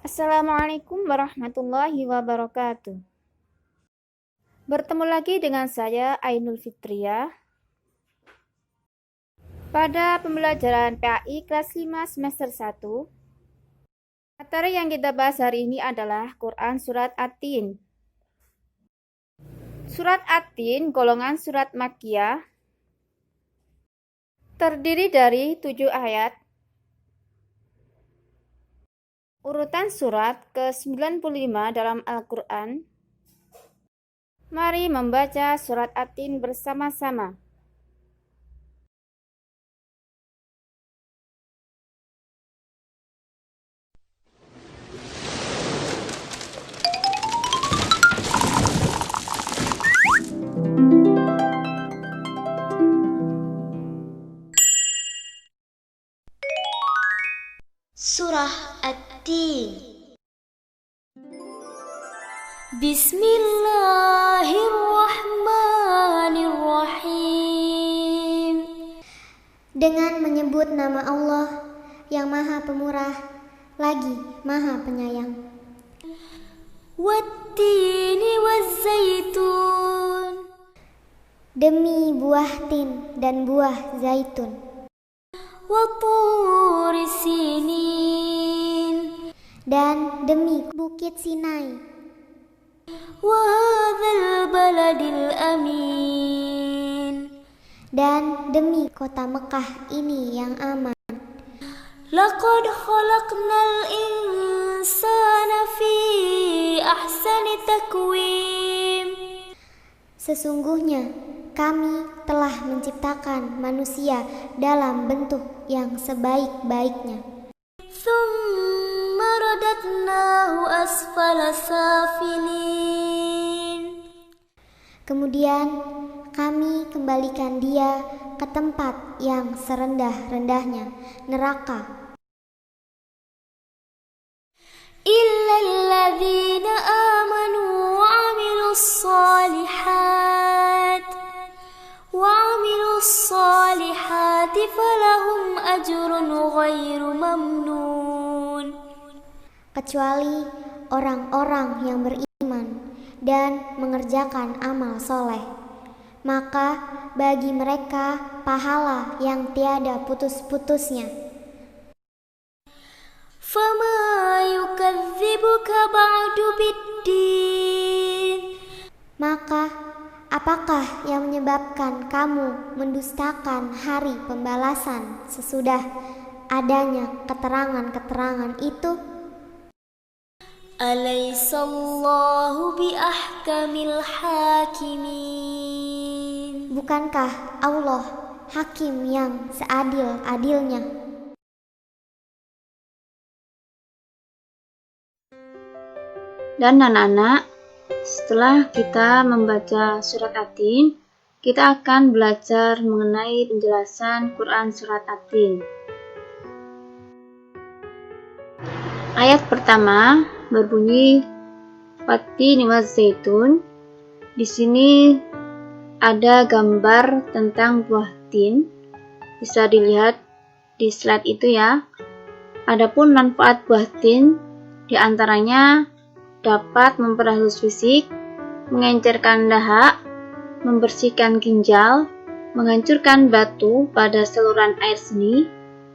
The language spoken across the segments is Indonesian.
Assalamualaikum warahmatullahi wabarakatuh. Bertemu lagi dengan saya Ainul Fitriah pada pembelajaran PAI kelas 5 semester 1. Materi yang kita bahas hari ini adalah Quran Surat At-Tin. Surat At-Tin golongan surat Makkiyah, terdiri dari 7 ayat. Urutan surat ke-95 dalam Al-Quran. Mari membaca surat At-Tin bersama-sama. Surah At-Tin. Bismillahirrahmanirrahim. Dengan menyebut nama Allah yang Maha Pemurah lagi Maha Penyayang. Wat-tini waz-zaitun. Demi buah tin dan buah zaitun. Wa-turi sinin. Dan demi bukit Sinai. Wa hadzal baladil amin. Dan demi kota Mekah ini yang aman. Laqad khalaqnal insana fi ahsani takwim. Sesungguhnya kami telah menciptakan manusia dalam bentuk yang sebaik-baiknya. Tsumma radadnahu asfala safilin. Kemudian kami kembalikan dia ke tempat yang serendah-rendahnya, neraka. Illal ladzina amanu wa 'amilus salihati falahum ajrun ghairu mamnun. Kecuali orang-orang yang beriman dan mengerjakan amal soleh, maka bagi mereka pahala yang tiada putus-putusnya. Fama yukadzibuka ba'du biddin. Maka apakah yang menyebabkan kamu mendustakan hari pembalasan sesudah adanya keterangan-keterangan itu? Alaysallahu biahkamil hakimin. Bukankah Allah hakim yang seadil-adilnya? Dan anak-anak, setelah kita membaca surat At-Tin, kita akan belajar mengenai penjelasan Quran surat At-Tin. Ayat pertama berbunyi Wat-tini waz-zaitun. Di sini ada gambar tentang buah tin. Bisa dilihat di slide itu ya. Adapun manfaat buah tin diantaranya dapat memperhalus fisik, mengencerkan dahak, membersihkan ginjal, menghancurkan batu pada saluran air seni,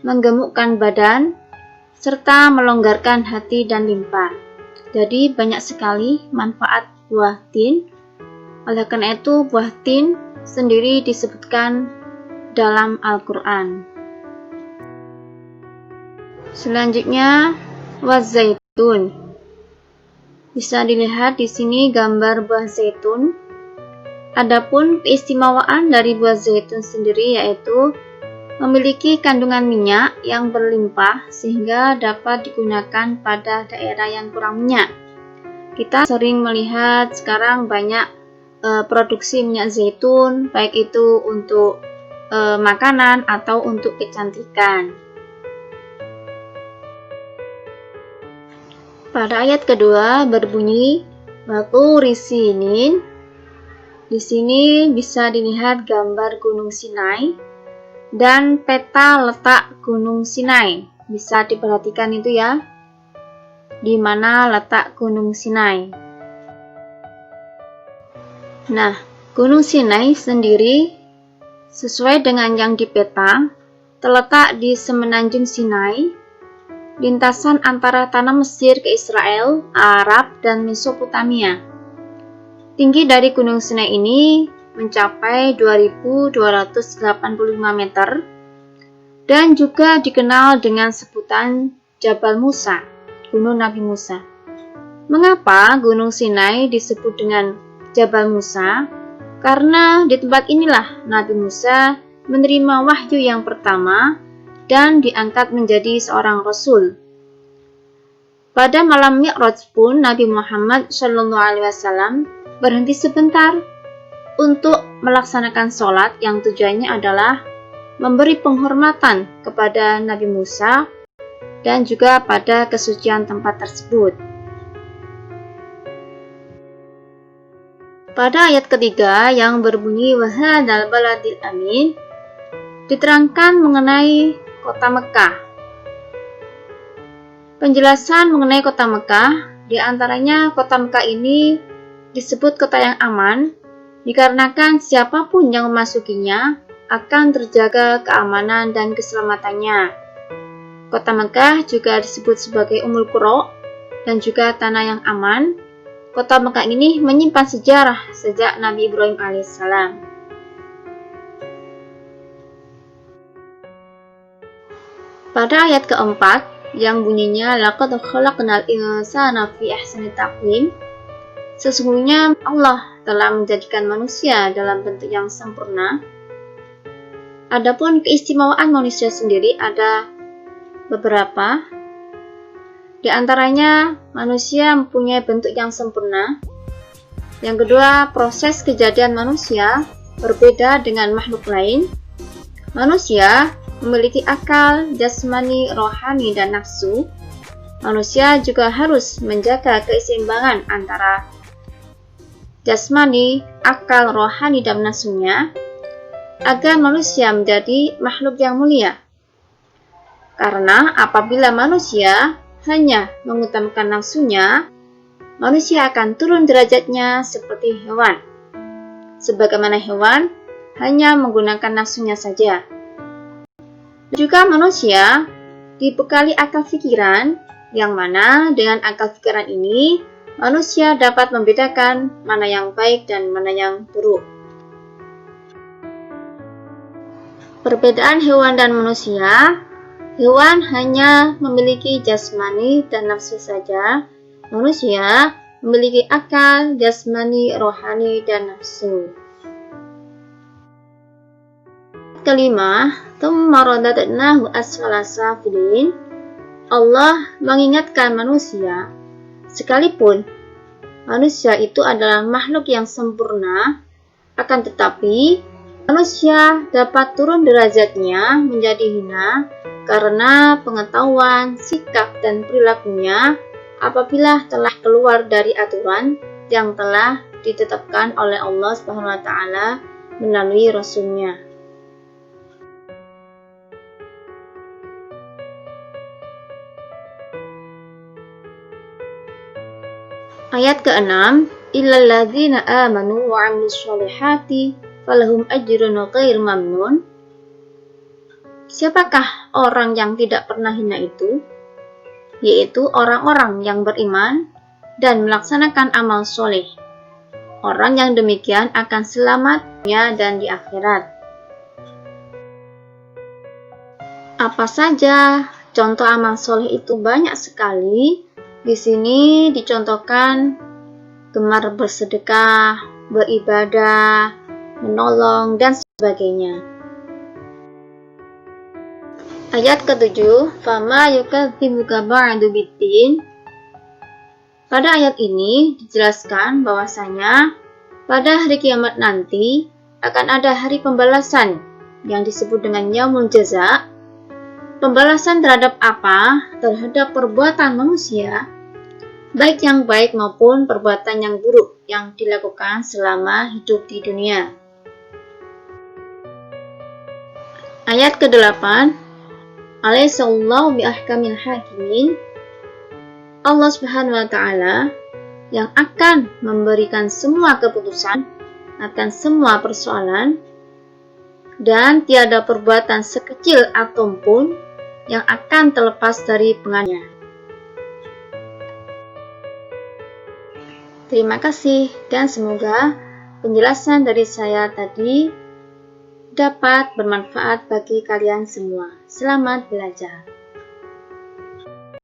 menggemukkan badan, serta melonggarkan hati dan limpa. Jadi banyak sekali manfaat buah tin. Oleh karena itu buah tin sendiri disebutkan dalam Al-Quran. Selanjutnya waz-zaitun. Bisa dilihat di sini gambar buah zaitun. Adapun keistimewaan dari buah zaitun sendiri yaitu memiliki kandungan minyak yang berlimpah sehingga dapat digunakan pada daerah yang kurang minyak. Kita sering melihat sekarang banyak produksi minyak zaitun, baik itu untuk makanan atau untuk kecantikan. Pada ayat kedua berbunyi Wa-turi sinin. Di sini bisa dilihat gambar Gunung Sinai dan peta letak Gunung Sinai. Bisa diperhatikan itu ya. di mana letak Gunung Sinai. Nah, Gunung Sinai sendiri sesuai dengan yang di peta terletak di semenanjung Sinai, lintasan antara tanah Mesir ke Israel, Arab, dan Mesopotamia. Tinggi dari Gunung Sinai ini mencapai 2.285 meter dan juga dikenal dengan sebutan Jabal Musa, Gunung Nabi Musa. Mengapa Gunung Sinai disebut dengan Jabal Musa? Karena di tempat inilah Nabi Musa menerima wahyu yang pertama dan diangkat menjadi seorang rasul. Pada malam Mi'raj pun Nabi Muhammad SAW berhenti sebentar untuk melaksanakan sholat yang tujuannya adalah memberi penghormatan kepada Nabi Musa dan juga pada kesucian tempat tersebut. Pada ayat ketiga yang berbunyi wahadzal baladil amin diterangkan mengenai kota Mekah. Penjelasan mengenai kota Mekah, di antaranya kota Mekah ini disebut kota yang aman dikarenakan siapapun yang memasukinya akan terjaga keamanan dan keselamatannya. Kota Mekah juga disebut sebagai Ummul Qura dan juga tanah yang aman. Kota Mekah ini menyimpan sejarah sejak Nabi Ibrahim alaihissalam. Pada ayat keempat yang bunyinya laqad khalaqnal insana fi ahsani taqwim, sesungguhnya Allah telah menjadikan manusia dalam bentuk yang sempurna. Adapun keistimewaan manusia sendiri ada beberapa. Di antaranya, manusia mempunyai bentuk yang sempurna. Yang kedua, proses kejadian manusia berbeda dengan makhluk lain. Manusia memiliki akal, jasmani, rohani, dan nafsu. Manusia juga harus menjaga keseimbangan antara jasmani, akal, rohani, dan nafsunya agar manusia menjadi makhluk yang mulia. Karena apabila manusia hanya mengutamakan nafsunya, manusia akan turun derajatnya seperti hewan. Sebagaimana hewan hanya menggunakan nafsunya saja. Juga manusia dibekali akal pikiran, yang mana dengan akal pikiran ini, manusia dapat membedakan mana yang baik dan mana yang buruk. Perbedaan hewan dan manusia. Hewan hanya memiliki jasmani dan nafsu saja. Manusia memiliki akal, jasmani, rohani, dan nafsu. Kelima, tsumma radadnahu asfala safilin. Allah mengingatkan manusia, sekalipun manusia itu adalah makhluk yang sempurna, akan tetapi manusia dapat turun derajatnya menjadi hina karena pengetahuan, sikap, dan perilakunya apabila telah keluar dari aturan yang telah ditetapkan oleh Allah SWT melalui Rasul-Nya. Ayat ke-6, illal ladzina amanu wa 'amilus sholihati falahum ajrun ghair mamnun. Siapakah orang yang tidak pernah hina itu? Yaitu orang-orang yang beriman dan melaksanakan amal soleh. Orang yang demikian akan selamat dunia dan di akhirat. Apa saja contoh amal soleh itu banyak sekali. Di sini dicontohkan gemar bersedekah, beribadah, menolong, dan sebagainya. Ayat ke-7, fama yukadzibuka ba'du biddin. Pada ayat ini dijelaskan bahwasanya pada hari kiamat nanti akan ada hari pembalasan yang disebut dengan yaumul jaza. Pembalasan terhadap apa? Terhadap perbuatan manusia, baik yang baik maupun perbuatan yang buruk yang dilakukan selama hidup di dunia. Ayat ke-8, Alaihissallahu bi ahkamil hakimin. Allah Subhanahu wa Ta'ala yang akan memberikan semua keputusan akan semua persoalan, dan tiada perbuatan sekecil atom pun yang akan terlepas dari pengaruhnya. Terima kasih dan semoga penjelasan dari saya tadi dapat bermanfaat bagi kalian semua. Selamat belajar.